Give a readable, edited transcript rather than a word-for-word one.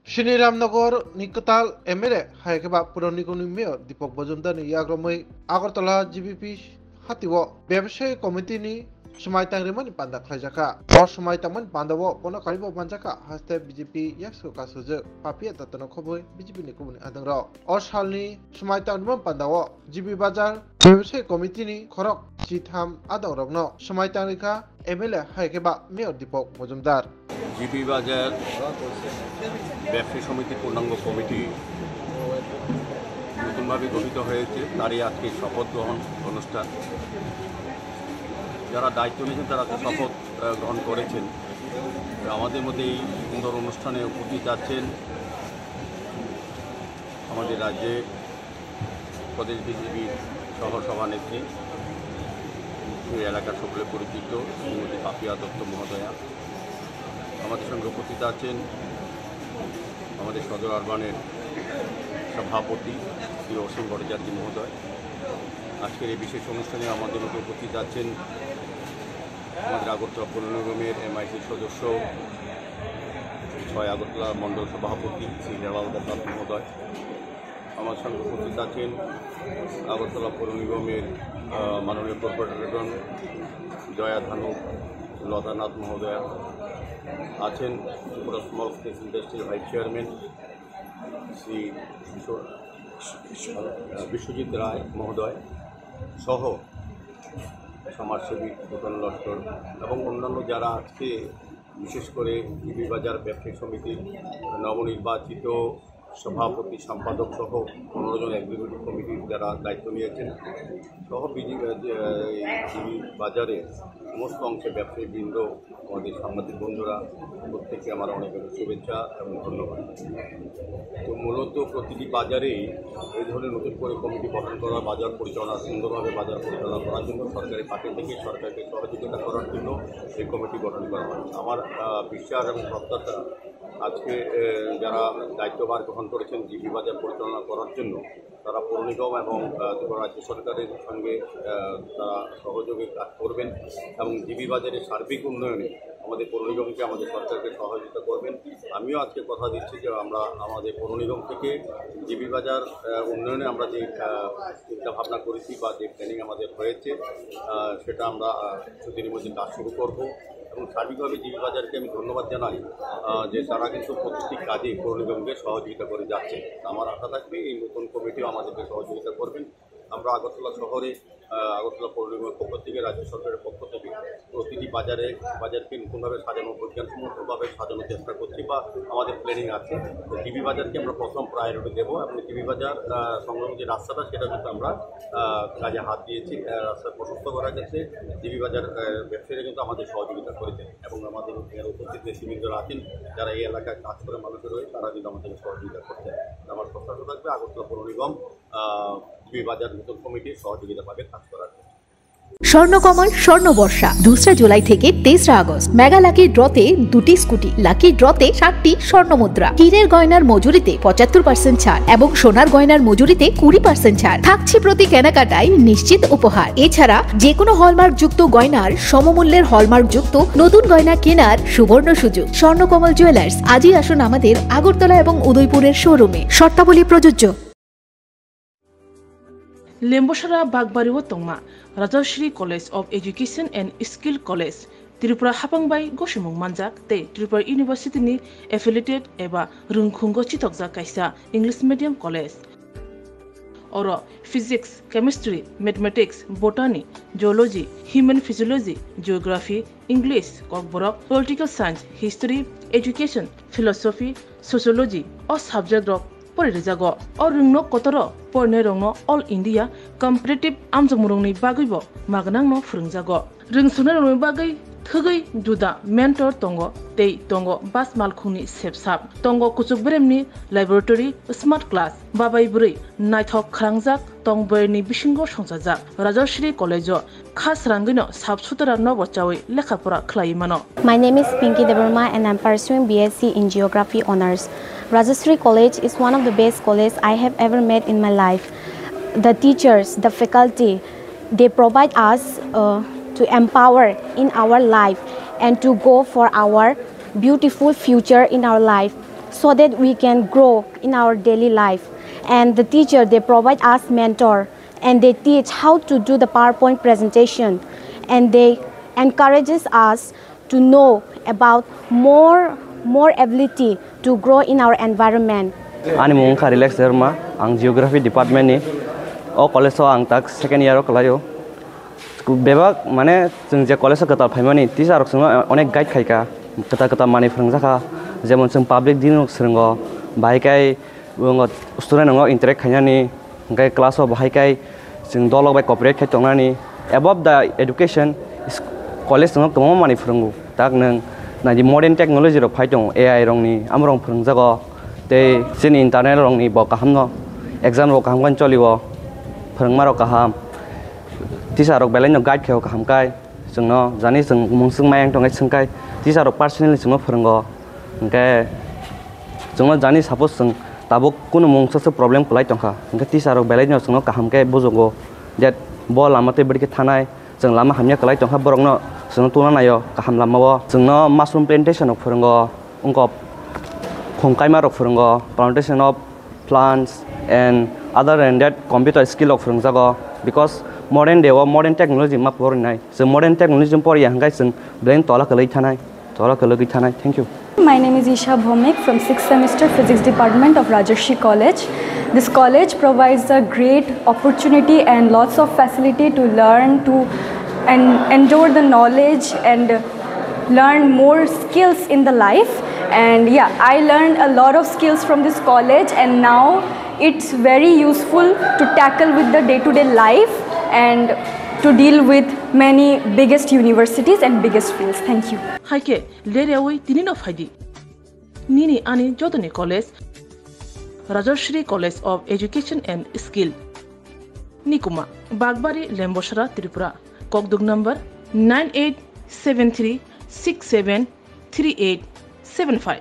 Shiniramnagar Nikatal Emere Haikaba Puronikum Mayor Dipok Bajundan Yagromoi Agartala GBP Hatiwo ব্যবসায়ী committee নি সমাইতাংরিমান পান্দা খাইজাকা অসমাইতাংমান পান্দাবো কোন কারিবো পাঞ্জাকা হাস্তে বিজেপি ইয়াসু কাসুজে পাপিয়া তাতন খবই বিজেপি নি কুমনি আদংর অসালনি সমাইতাংরিমান পান্দাবো জিবি বাজার ব্যবসায়ী কমিটি নি খরক চিথাম আদংরগ্ন সমাইতাংরিকা এমএলএ হাইকেবা মেয়র দীপক মজুমদার জিবি বাজার ব্যবসায়ী সমিতি পূর্ণাঙ্গ কমিটি নতুনভাবে গঠিত হয়েছে, তারই আজকে শপথ গ্রহণ অনুষ্ঠান। যারা দায়িত্ব নিয়েছেন তারা শপথ গ্রহণ করেছেন। আমাদের মধ্যে এই সুন্দর অনুষ্ঠানে উপস্থিত আছেন আমাদের রাজ্যে প্রদেশ বিজেপির সহসভানেত্রী, এই এলাকার সকলে পরিচিত শ্রীমতী পাপিয়া দত্ত মহোদয়া। আমাদের সঙ্গে উপস্থিত আছেন আমাদের সদর আরবানের সভাপতি শ্রী অসীম ভট্টাচার্য মহোদয়। আজকের এই বিশেষ অনুষ্ঠানে আমাদের মধ্যে উপস্থিত আছেন আমাদের আগরতলা পৌর নিগমের MIC সদস্য 6 আগরতলা মণ্ডল সভাপতি শ্রী হেলাল দাস মহোদয়। আমার সঙ্গে উপস্থিত আছেন আগরতলা পৌর নিগমের মাননীয় কর্পোরেটরগণ জয়া ধানু লতানাথ মহোদয়া, আছেন ত্রিপুরা স্মল স্কেল ইন্ডাস্ট্রির ভাইস চেয়ারম্যান শ্রী বিশ্বজিৎ রায় মহোদয় সহ সমাজসেবী ভূটান লস্কর এবং অন্যান্য যারা আজকে বিশেষ করে জিবি বাজার ব্যবসায়ী সমিতির নবনির্বাচিত সভাপতি সম্পাদক সহ 15 জন এক্সিকিউটিভ কমিটির যারা দায়িত্ব নিয়েছেন সহ জিবি বাজারে সমস্ত অংশে ব্যবসায়ী বৃন্দ, আমাদের সাংবাদিক বন্ধুরা, প্রত্যেককে আমার অনেক অনেক শুভেচ্ছা এবং ধন্যবাদ। তো মূলত প্রতিটি বাজারেই এই ধরনের নতুন করে কমিটি গঠন করা, বাজার পরিচালনা সুন্দরভাবে বাজার পরিচালনা করার জন্য সরকারি পার্টি থেকে সরকারকে সহযোগিতা করার জন্য এই কমিটি গঠন করা হয়। আমার বিশ্বাস এবং প্রত্যাশা আজকে যারা দায়িত্বভার গ্রহণ করেছেন জিবি বাজার পরিচালনা করার জন্য, তারা পৌর নিগম এবং ত্রিপুরা রাজ্য সরকারের সঙ্গে তারা সহযোগে কাজ করবেন এবং জিবি বাজারের সার্বিক উন্নয়নে আমাদের পৌর নিগমকে, আমাদের সরকারকে সহযোগিতা করবেন। আমিও আজকে কথা দিচ্ছি যে আমরা আমাদের পৌর নিগম থেকে জিবি বাজার উন্নয়নে আমরা যে চিন্তাভাবনা করেছি বা যে প্ল্যানিং আমাদের হয়েছে সেটা আমরা কিছুদিনের মধ্যে কাজ শুরু করব। এবং সার্বিকভাবে জিবি বাজারকে আমি ধন্যবাদ জানাই যে তারা কিন্তু প্রতিটি কাজে পৌর নিগমকে সহযোগিতা করে যাচ্ছে। আমার আশা থাকবে এই নতুন কমিটিও আমাদেরকে সহযোগিতা করবেন। আমরা আগরতলা শহরে আগরতলা পৌর নিগমের পক্ষ থেকে, রাজ্য সরকারের পক্ষ থেকে প্রতিটি বাজারকে নতুনভাবে সাজানো, বৈজ্ঞানিকভাবে সাজানোর চেষ্টা করছি বা আমাদের প্ল্যানিং আছে। জিবি বাজারকে আমরা প্রথম প্রায়োরিটি দেবো এবং জিবি বাজার সংলগ্ন যে রাস্তাটা সেটা কিন্তু আমরা কাজে হাত দিয়েছি। রাস্তা প্রশস্ত করা গেছে। জিবি বাজার ব্যবসায়ীরা কিন্তু আমাদের সহযোগিতা করেছেন এবং আমাদের উপস্থিত নেতৃবৃন্দরা আছেন যারা এই এলাকায় কাজ করে মানুষের হয়ে, তারা কিন্তু আমাদেরকে সহযোগিতা করছেন। আমার প্রত্যাশা থাকবে আগরতলা পৌর নিগম জিবি বাজার নতুন কমিটির সহযোগিতা পাবে কাজ করার জন্য। স্বর্ণকমল স্বর্ণবর্ষা 2 জুলাই থেকে 23 আগস্ট। মেগা লাকি ড্রতে 2টি স্কুটি, লাকি ড্রতে 7টি স্বর্ণমুদ্রা, হীরের গয়নার মজুরিতে 75% ছাড় এবং সোনার গয়নার মজুরিতে 20% ছাড় থাকছে প্রতি কেনাকাটায় নিশ্চিত উপহার। এছাড়া যে কোনো হলমার্ক যুক্ত গয়নার সমমূল্যের হলমার্ক যুক্ত নতুন গয়না কেনার সুবর্ণ সুযোগ। স্বর্ণকমল জুয়েলার্স, আজই আসুন আমাদের আগরতলা এবং উদয়পুরের শোরুমে। শর্তাবলী প্রযোজ্য। Lembosara Bagbariwo Tongma, Rajashri College of Education and Skill College, Tripura Hapangbai Goshimung Manjak, Te Tripura University ni affiliated eba Rungkhungo Chitokja Kaisa English Medium College. Oro Physics, Chemistry, Mathematics, Botany, Geology, Human Physiology, Geography, English, Kokborok, Political Science, History, Education, Philosophy, Sociology, or subject of Porizago, or Rungno Kotoro, Pornerongno, All India, Competitive Amjamurungni Bagibo, Magnangno Frungzago. Ringsunarung Bagai, Thugai, Juda, Mentor Tongo, Tei Tongo, Bas Malkuni Sepsap, Tongo Kusubremni, Laboratory, Smart Class, Babai Buri, Nighthawk Krangzak, Tongberni Bishingo Shonsazak, Rajashri College, Khas Rangino, Subsutara Novochawi, Lekapura Klaimano. My name is Pinky Devarma and I'm pursuing BSc in Geography Honours. Rajashri College is one of the best colleges I have ever met in my life. The teachers, the faculty, they provide us to empower in our life and to go for our beautiful future in our life. so that we can grow in our daily life. And the teacher, they provide us mentor, and they teach how to do the PowerPoint presentation, and they encourages us to know about more ability to grow in our environment. Ani mung ka relax derma ang geography department ni o college so ang tak second year kalayo bebak mane jeng je college ka ta phaimani teacher rok sung onek guide khaika kata mani phrangjaka jemon jeng public din srungo bai kai ung student ngo interact khainani gai class of bai kai jeng dolok bai cooperate khai tongnani above the education college sung tomo mani phrangu tak nang na di modern technology ro phaitong AI rong ni amrong phrangjago te sin internet rong ni bo kaham no exam ro kaham kan choliwo phrangma ro kaham teacher rok belai no guide kheo kaham kai jengno jani jeng mungsung mayang tongai sungkai teacher rok personally jengno phrango engke jengno jani suppose jeng tabo kuno mungsa problem kulai tongkha engke teacher rok belai no jengno kaham kai bojongo that bo lamate bidike thanai jeng lama hamya kulai tongkha borokno jengno tuna nayo kaham lamawo jengno mushroom plantation rok phrango ungko Khongkaima rok phrango plantation of plants and other than that computer skill rok phrangjago because modern day or modern technology ma porinai so modern technology por yang guys brain tola kalai thanai thank you. My name is Isha Bhomik from 6th semester physics department of Rajarshi College. This college provides a great opportunity and lots of facility to learn and endure the knowledge and learn more skills in the life. And yeah, I learned a lot of skills from this college, and now it's very useful to tackle with the day-to-day life and to deal with many biggest universities and biggest fields. Thank you. Haike lerewi tinino faidi. Nini ani jodoni college, Rajarshri College of Education and Skill. Nikuma, Bagbari, Lemboshra, Tripura. Kokdug number 9873673875.